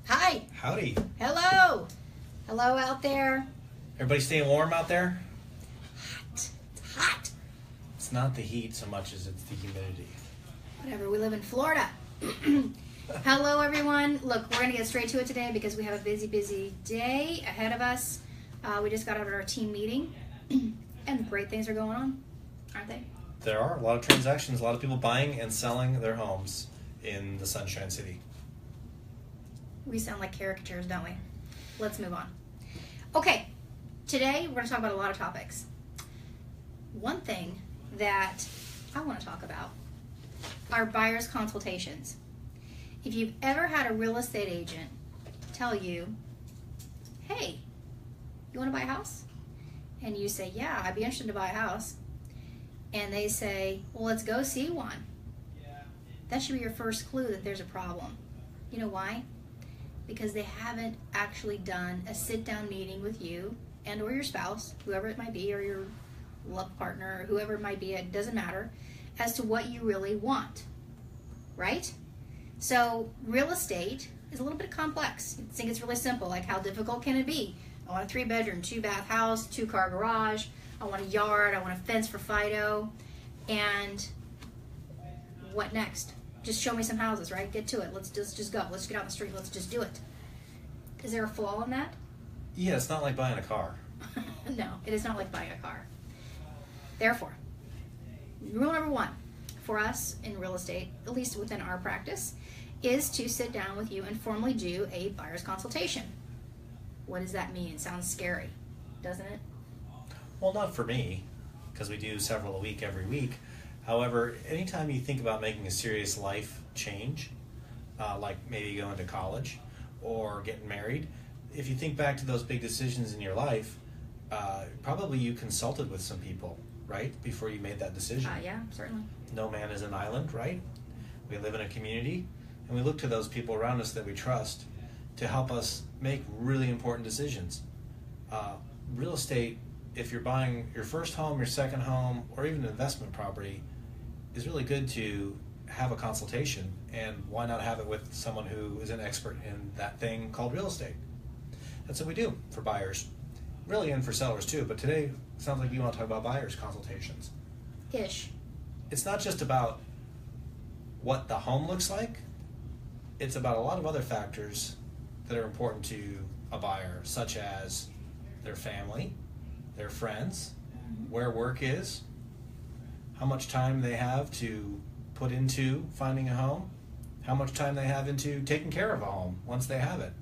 Hi. Howdy. Hello. Hello out there. Everybody staying warm out there? Hot. It's hot. It's not the heat so much as it's the humidity. Whatever. We live in Florida. Hello, everyone. Look, we're going to get straight to it today because we have a busy day ahead of us. We just got out of our team meeting, and great things are going on, aren't they? There are a lot of transactions, a lot of people buying and selling their homes in the Sunshine City. We sound like caricatures, don't we? Let's move on. Okay, today we're going to talk about a lot of topics. One thing that I want to talk about are buyer's consultations. If you've ever had a real estate agent tell you, hey, you want to buy a house? And you say, yeah, I'd be interested to buy a house. And they say, well, let's go see one. That should be your first clue that there's a problem. You know why? Because they haven't actually done a sit-down meeting with you and or your spouse, whoever it might be, or your love partner, or whoever it might be, it doesn't matter, as to what you really want, right? So real estate is a little bit complex. You think it's really simple, like how difficult can it be? I want a 3-bedroom, 2-bath house, 2-car garage, I want a yard, I want a fence for Fido, and what next? Just show me some houses, right? Get to it. Let's just go. Let's get out on the street. Let's just do it. Is there a flaw in that? Yeah, it's not like buying a car. No, it is not like buying a car. Therefore, rule number 1 for us in real estate, at least within our practice, is to sit down with you and formally do a buyer's consultation. What does that mean? It sounds scary, doesn't it? Well, not for me, because we do several a week every week. However, anytime you think about making a serious life change, like maybe going to college or getting married, if you think back to those big decisions in your life, probably you consulted with some people, right, before you made that decision. Yeah, certainly. No man is an island, right? We live in a community, and we look to those people around us that we trust to help us make really important decisions. Real estate, if you're buying your first home, your second home, or even an investment property, is really good to have a consultation, and why not have it with someone who is an expert in that thing called real estate? That's what we do for buyers, really, and for sellers too, but today it sounds like you want to talk about buyers consultations. Ish. It's not just about what the home looks like, it's about a lot of other factors that are important to a buyer, such as their family, their friends, where work is, how much time they have to put into finding a home, how much time they have into taking care of a home once they have it,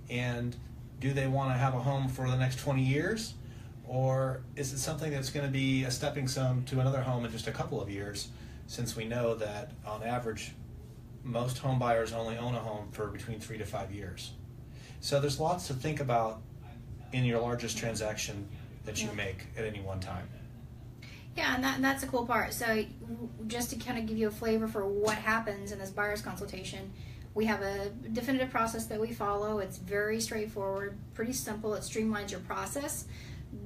and do they want to have a home for the next 20 years, or is it something that's going to be a stepping stone to another home in just a couple of years, since we know that on average most home buyers only own a home for between 3 to 5 years. So there's lots to think about in your largest transaction that you make at any one time. Yeah, and that's the cool part. So just to kind of give you a flavor for what happens in this buyer's consultation, we have a definitive process that we follow. It's very straightforward, pretty simple. It streamlines your process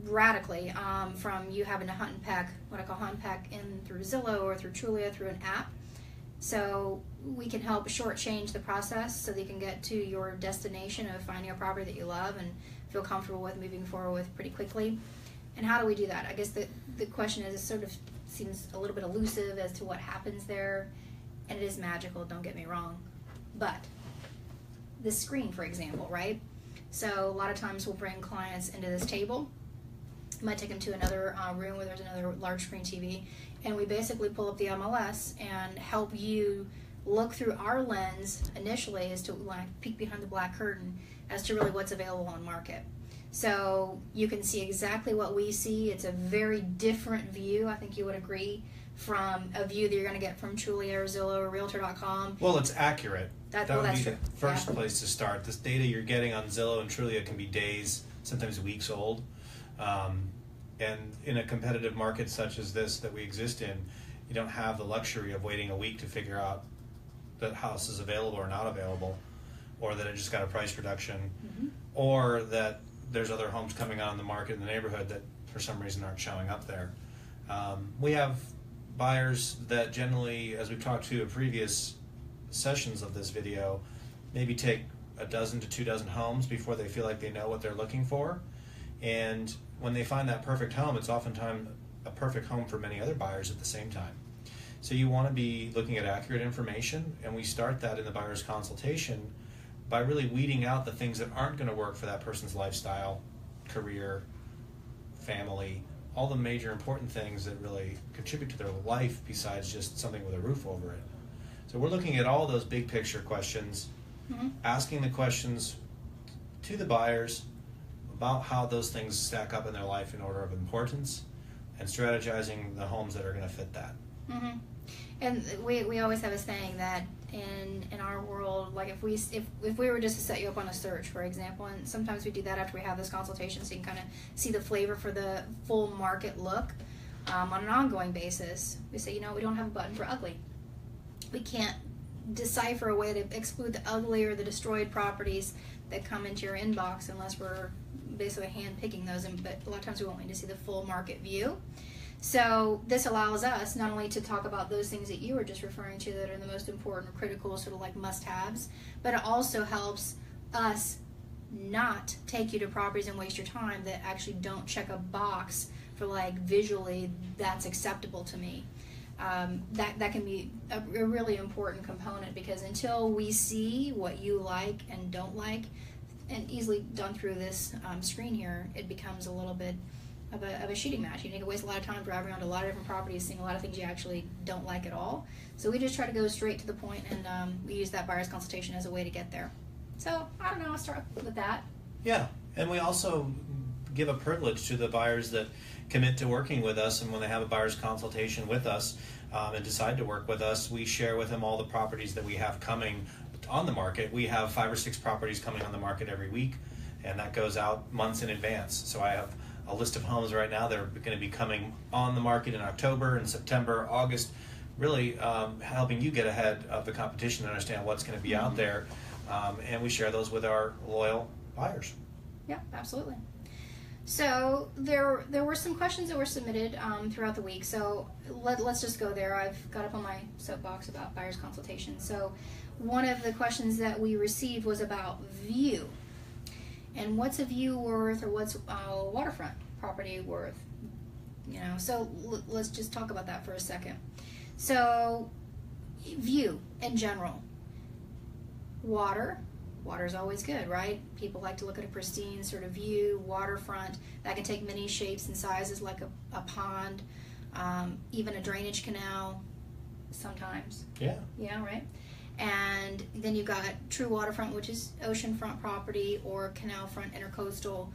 radically, from you having to hunt and peck, what I call hunt and peck, in through Zillow or through Trulia through an app. So we can help shortchange the process so that you can get to your destination of finding a property that you love and feel comfortable with moving forward with pretty quickly. And how do we do that? I guess the question is, it sort of seems a little bit elusive as to what happens there, and it is magical, don't get me wrong. But the screen, for example, right? So a lot of times we'll bring clients into this table. We might take them to another room where there's another large screen TV, and we basically pull up the MLS and help you look through our lens initially as to, like, peek behind the black curtain as to really what's available on market. So you can see exactly what we see. It's a very different view, I think you would agree, from a view that you're going to get from Trulia or Zillow or Realtor.com. Well, it's accurate. That would be true. The first place to start. This data you're getting on Zillow and Trulia can be days, sometimes weeks old. And in a competitive market such as this that we exist in, you don't have the luxury of waiting a week to figure out that house is available or not available, or that it just got a price reduction, or that there's other homes coming on the market in the neighborhood that for some reason aren't showing up there. We have buyers that generally, as we've talked to in previous sessions of this video, maybe take a dozen to 2 dozen homes before they feel like they know what they're looking for. And when they find that perfect home, it's oftentimes a perfect home for many other buyers at the same time. So you want to be looking at accurate information, and we start that in the buyer's consultation by really weeding out the things that aren't going to work for that person's lifestyle, career, family, all the major important things that really contribute to their life besides just something with a roof over it. So we're looking at all those big picture questions, asking the questions to the buyers about how those things stack up in their life in order of importance, and strategizing the homes that are going to fit that. Mm-hmm. And we always have a saying that in our world, like if we were just to set you up on a search, for example, and sometimes we do that after we have this consultation, so you can kind of see the flavor for the full market look on an ongoing basis. We say, we don't have a button for ugly. We can't decipher a way to exclude the ugly or the destroyed properties that come into your inbox unless we're basically hand picking those. But a lot of times we won't need to see the full market view. So this allows us not only to talk about those things that you were just referring to that are the most important or critical, sort of like must-haves, but it also helps us not take you to properties and waste your time that actually don't check a box for like visually that's acceptable to me. That can be a really important component, because until we see what you like and don't like, and easily done through this screen here, it becomes a little bit of a shooting match. You can waste a lot of time driving around to a lot of different properties, seeing a lot of things you actually don't like at all. So we just try to go straight to the point, and we use that buyer's consultation as a way to get there. So I don't know, I'll start with that. Yeah, and we also give a privilege to the buyers that commit to working with us, and when they have a buyer's consultation with us and decide to work with us, we share with them all the properties that we have coming on the market. We have 5 or 6 properties coming on the market every week, and that goes out months in advance. So I have a list of homes right now that are going to be coming on the market in October and September, August, really helping you get ahead of the competition and understand what's going to be out there. And we share those with our loyal buyers. Yeah, absolutely. So there were some questions that were submitted throughout the week. So let's just go there. I've got up on my soapbox about buyer's consultation. So one of the questions that we received was about view. And what's a view worth, or what's a waterfront property worth? So let's just talk about that for a second. So view in general. Water's always good, right? People like to look at a pristine sort of view. Waterfront, that can take many shapes and sizes, like a pond, even a drainage canal sometimes. Yeah, right? And then you've got true waterfront, which is oceanfront property, or canal front intercoastal.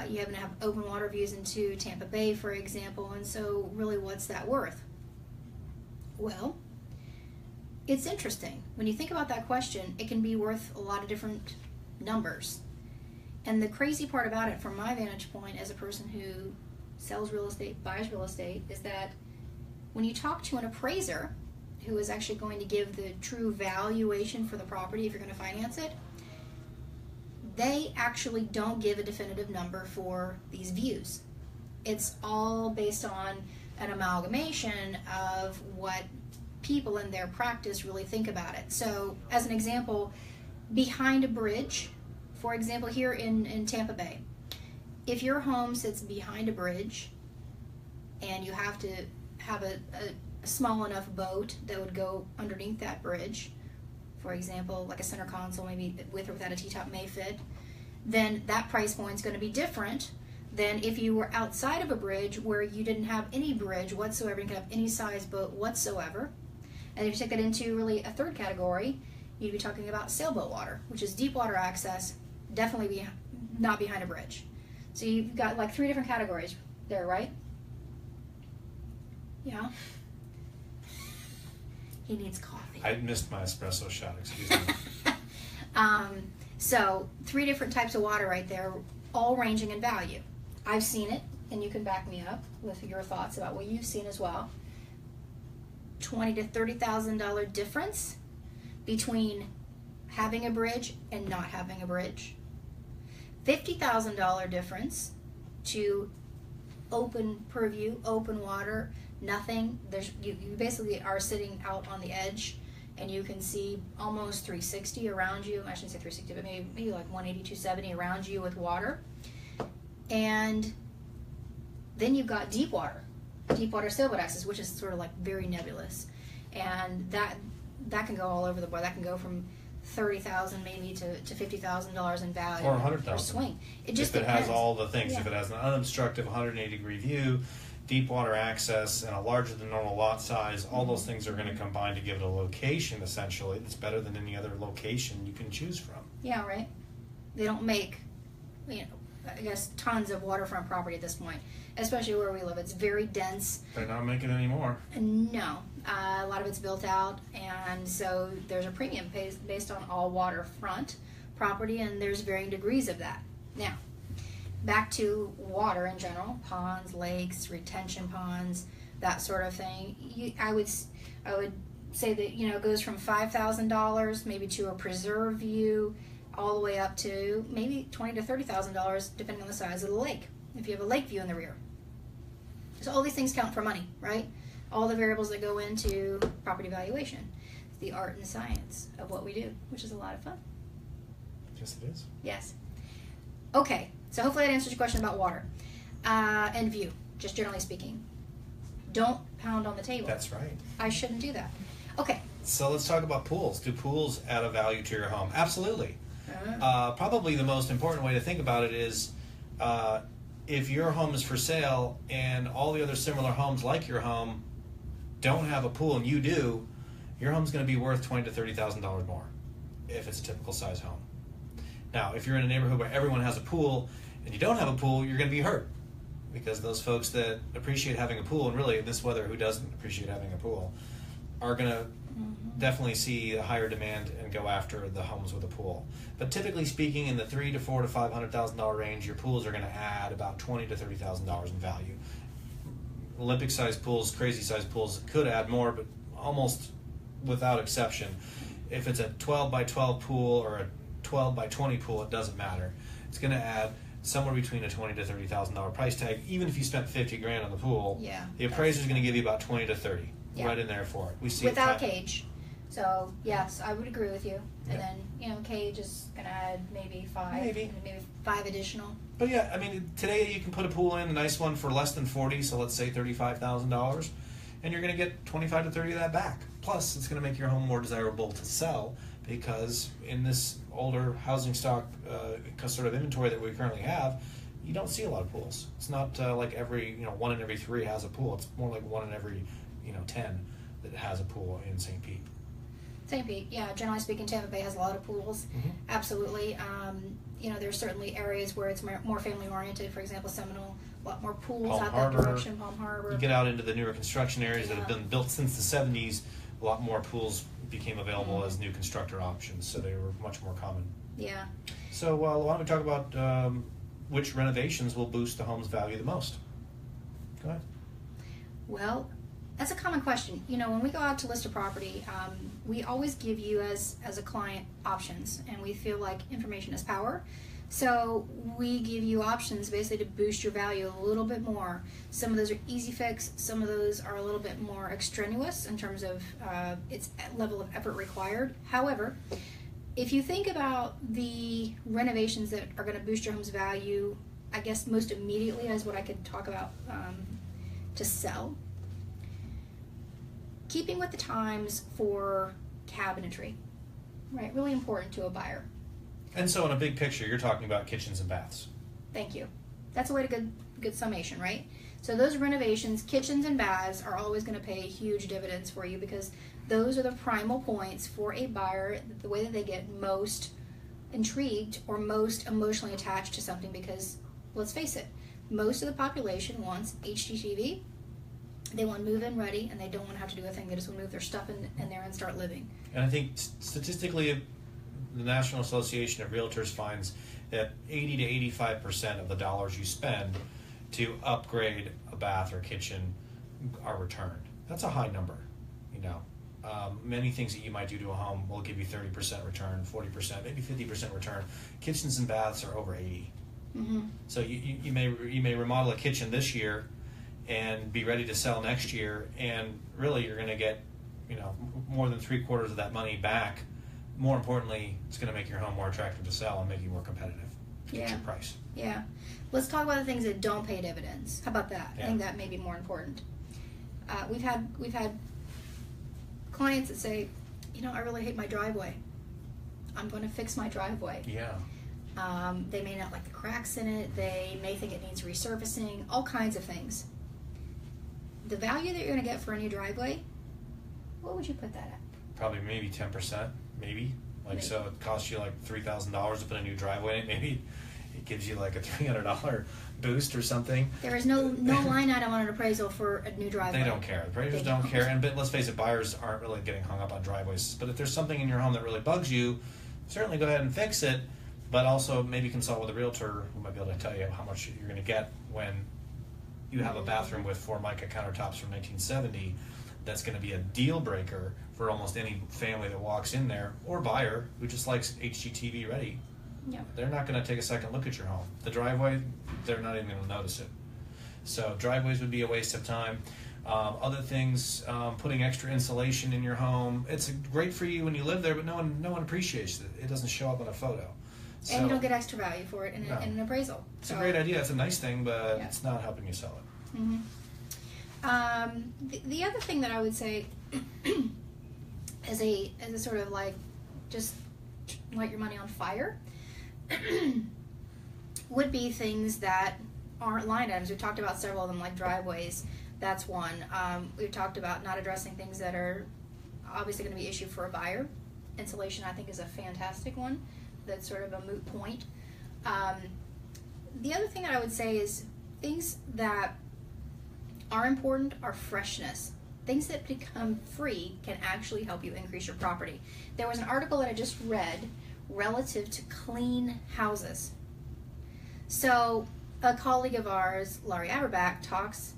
You happen to have open water views into Tampa Bay, for example. And so really, what's that worth? Well, it's interesting. When you think about that question, it can be worth a lot of different numbers. And the crazy part about it, from my vantage point as a person who sells real estate, buys real estate, is that when you talk to an appraiser who is actually going to give the true valuation for the property if you're going to finance it, they actually don't give a definitive number for these views. It's all based on an amalgamation of what people in their practice really think about it. So as an example, behind a bridge, for example, here in Tampa Bay, if your home sits behind a bridge and you have to have a small enough boat that would go underneath that bridge, for example, like a center console, maybe with or without a T-top may fit, then that price point is going to be different than if you were outside of a bridge where you didn't have any bridge whatsoever, you could have any size boat whatsoever. And if you take that into really a third category, you'd be talking about sailboat water, which is deep water access, definitely not behind a bridge. So you've got like 3 different categories there, right? Yeah. He needs coffee. I missed my espresso shot, excuse me. So 3 different types of water right there, all ranging in value. I've seen it, and you can back me up with your thoughts about what you've seen as well. $20,000 to $30,000 difference between having a bridge and not having a bridge. $50,000 difference to open purview, open water, nothing. You basically are sitting out on the edge and you can see almost 360 around you. I shouldn't say 360, but maybe like 180, 270 around you with water. And then you've got deep water sailboat access, which is sort of like very nebulous, and that can go all over the board. That can go from $30,000 maybe to $50,000 in value, or $100,000 per swing. It just if it depends. has all the things. Yeah. If it has an unobstructed 180-degree view, deep water access, and a larger than normal lot size, all those things are going to combine to give it a location essentially that's better than any other location you can choose from. Yeah, right. They don't make, I guess, tons of waterfront property at this point, especially where we live. It's very dense. They're not making any more. No, a lot of it's built out, and so there's a premium based on all waterfront property, and there's varying degrees of that. Now, back to water in general, ponds, lakes, retention ponds, that sort of thing. I would say that it goes from $5,000 maybe to a preserve view, all the way up to maybe $20,000 to $30,000 depending on the size of the lake. If you have a lake view in the rear, so all these things count for money, right? All the variables that go into property valuation, the art and science of what we do, which is a lot of fun. Yes, it is. Yes. Okay. So hopefully that answers your question about water and view, just generally speaking. Don't pound on the table. That's right. I shouldn't do that. Okay. So let's talk about pools. Do pools add a value to your home? Absolutely. Probably the most important way to think about it is if your home is for sale and all the other similar homes like your home don't have a pool and you do, your home's going to be worth $20,000 to $30,000 more if it's a typical size home. Now, if you're in a neighborhood where everyone has a pool and you don't have a pool, you're going to be hurt because those folks that appreciate having a pool, and really in this weather, who doesn't appreciate having a pool, are going to definitely see a higher demand and go after the homes with a pool. But typically speaking, in the $300,000 to $500,000 range, your pools are going to add about $20,000 to $30,000 in value. Olympic-sized pools, crazy-sized pools could add more, but almost without exception, if it's a 12 by 12 pool or a 12 by 20 pool, it doesn't matter. It's going to add somewhere between a $20,000 to $30,000 price tag. Even if you spent $50,000 on the pool, the appraiser is going to give you about $20,000 to $30,000 right in there for it. We see without cage. So yes, I would agree with you. And then cage is going to add maybe maybe 5 additional. But yeah, I mean, today you can put a pool in, a nice one for less than $40,000, so let's say $35,000, and you're going to get $25,000 to $30,000 of that back. Plus, it's going to make your home more desirable to sell because in this older housing stock sort of inventory that we currently have, you don't see a lot of pools. It's not like every 1 in every 3 has a pool. It's more like 1 in every 10 that has a pool in St. Pete. St. Pete, yeah. Generally speaking, Tampa Bay has a lot of pools. Absolutely. There's certainly areas where it's more family oriented. For example, Seminole, a lot more pools out that direction. Palm Harbor. You get out into the newer construction areas that have been built since the 70s. A lot more pools became available as new constructor options, so they were much more common. Yeah. So why don't we talk about which renovations will boost the home's value the most? Go ahead. Well, that's a common question. When we go out to list a property, we always give you as a client options, and we feel like information is power. So we give you options basically to boost your value a little bit more. Some of those are easy fix. Some of those are a little bit more extraneous in terms of its level of effort required. However, if you think about the renovations that are going to boost your home's value, I guess most immediately is what I could talk about to sell. Keeping with the times for cabinetry, right? Really important to a buyer. And so in a big picture, you're talking about kitchens and baths. Thank you. That's a way to good summation, right? So those renovations, kitchens and baths, are always going to pay huge dividends for you because those are the primal points for a buyer, the way that they get most intrigued or most emotionally attached to something because, let's face it, most of the population wants HGTV. They want move-in ready, and they don't want to have to do a thing. They just want to move their stuff in there and start living. And I think statistically, the National Association of Realtors finds that 80 to 85% of the dollars you spend to upgrade a bath or kitchen are returned. That's a high number. Many things that you might do to a home will give you 30% return, 40%, maybe 50% return. Kitchens and baths are over 80. So you may remodel a kitchen this year and be ready to sell next year, and really you're going to get more than 3/4 of that money back. More importantly, it's going to make your home more attractive to sell and make you more competitive. Get your price. Yeah. Let's talk about the things that don't pay dividends. How about that? Yeah. I think that may be more important. We've had clients that say, I really hate my driveway. I'm going to fix my driveway. Yeah. They may not like the cracks in it. They may think it needs resurfacing. All kinds of things. The value that you're going to get for a new driveway, what would you put that at? Probably maybe 10%, maybe. So it costs you like $3,000 to put a new driveway in it. Maybe it gives you like a $300 boost or something. There is no line item on an appraisal for a new driveway. They don't care. Appraisers don't care. But let's face it, buyers aren't really getting hung up on driveways. But if there's something in your home that really bugs you, certainly go ahead and fix it. But also maybe consult with a realtor who might be able to tell you how much you're going to get when you have a bathroom with Formica countertops from 1970. That's going to be a deal breaker for almost any family that walks in there, or buyer who just likes HGTV ready. Yeah. They're not going to take a second look at your home. The driveway, they're not even going to notice it. So driveways would be a waste of time. Other things, putting extra insulation in your home. It's great for you when you live there, but no one appreciates it. It doesn't show up on a photo. So, and you don't get extra value for it in an appraisal. It's a great idea. It's a nice thing, but it's not helping you sell it. Mm-hmm. The other thing that I would say as a sort of like just light your money on fire would be things that aren't line items. We've talked about several of them, like driveways. That's one. We've talked about not addressing things that are obviously going to be an issue for a buyer. Insulation, I think, is a fantastic one. That's sort of a moot point. The other thing that I would say is things that are important are freshness. Things that become free can actually help you increase your property. There was an article that I just read relative to clean houses. So a colleague of ours, Laurie Aberback, talks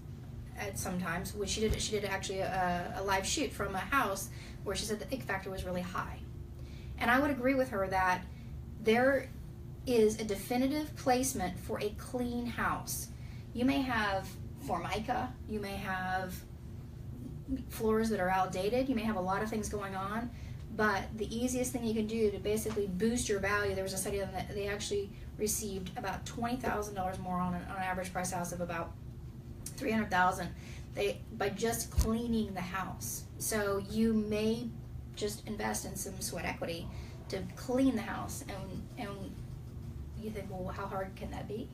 at sometimes, which she did actually a live shoot from a house where she said the ick factor was really high. And I would agree with her that there is a definitive placement for a clean house. You may have Formica, you may have floors that are outdated, you may have a lot of things going on, but the easiest thing you can do to basically boost your value, there was a study that they actually received about $20,000 more on an average price house of about $300,000 by just cleaning the house. So you may just invest in some sweat equity to clean the house, and you think, well, how hard can that be?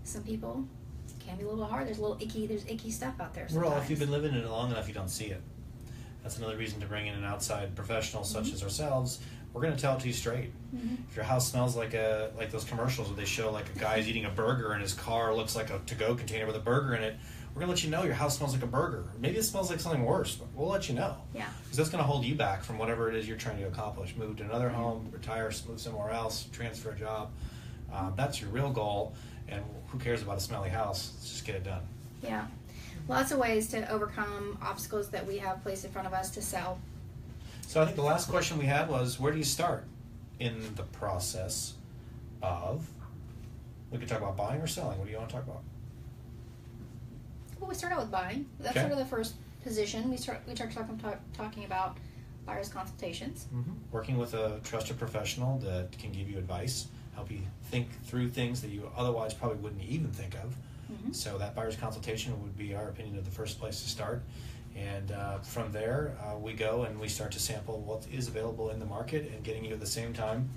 Some people can be a little hard. There's icky stuff out there sometimes. Well, if you've been living in it long enough, you don't see it. That's another reason to bring in an outside professional such as ourselves. We're going to tell it to you straight. If your house smells like those commercials where they show like a guy's eating a burger and his car looks like a to-go container with a burger in it, we're going to let you know your house smells like a burger. Maybe it smells like something worse, but we'll let you know. Yeah. Because that's going to hold you back from whatever it is you're trying to accomplish. Move to another home, retire, move somewhere else, transfer a job. That's your real goal, and who cares about a smelly house? Let's just get it done. Yeah. Lots of ways to overcome obstacles that we have placed in front of us to sell. So I think the last question we had was, where do you start in the process of, we could talk about buying or selling. What do you want to talk about? Well, we start out with buying. That's Okay. sort of the first position. We start talking about buyer's consultations. Working with a trusted professional that can give you advice, help you think through things that you otherwise probably wouldn't even think of. So that buyer's consultation would be our opinion of the first place to start. And from there, we go and we start to sample what is available in the market and getting you at the same time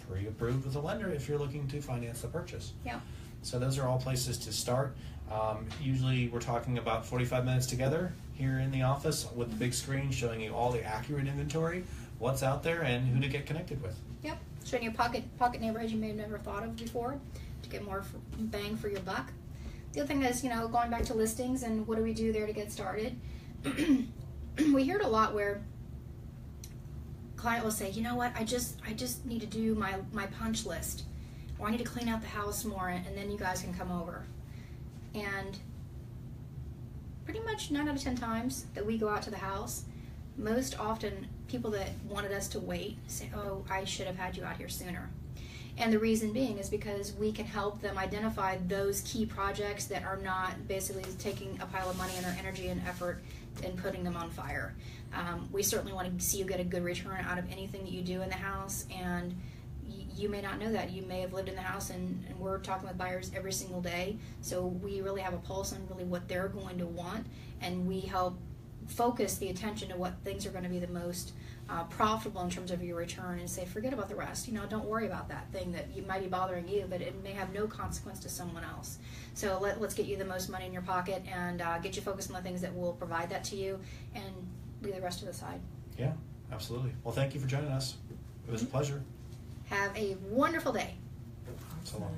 pre-approved with a lender if you're looking to finance the purchase. Yeah. So those are all places to start. Usually we're talking about 45 minutes together here in the office with the big screen showing you all the accurate inventory, what's out there, and who to get connected with. Yep. Showing you pocket neighborhoods you may have never thought of before to get more bang for your buck. The other thing is, going back to listings and what do we do there to get started. We hear it a lot where client will say, you know what, I just need to do my punch list, or I need to clean out the house more, and then you guys can come over. And pretty much 9 out of 10 times that we go out to the house, most often people that wanted us to wait say, oh, I should have had you out here sooner. And the reason being is because we can help them identify those key projects that are not basically taking a pile of money and their energy and effort and putting them on fire. We certainly want to see you get a good return out of anything that you do in the house, and you may not know that. You may have lived in the house, and we're talking with buyers every single day, so we really have a pulse on really what they're going to want, and we help focus the attention to what things are going to be the most profitable in terms of your return, and say, forget about the rest. Don't worry about that thing that you might be bothering you, but it may have no consequence to someone else. So let's get you the most money in your pocket and get you focused on the things that will provide that to you, and leave the rest to the side. Yeah, absolutely. Well, thank you for joining us. It was a pleasure. Have a wonderful day. So long.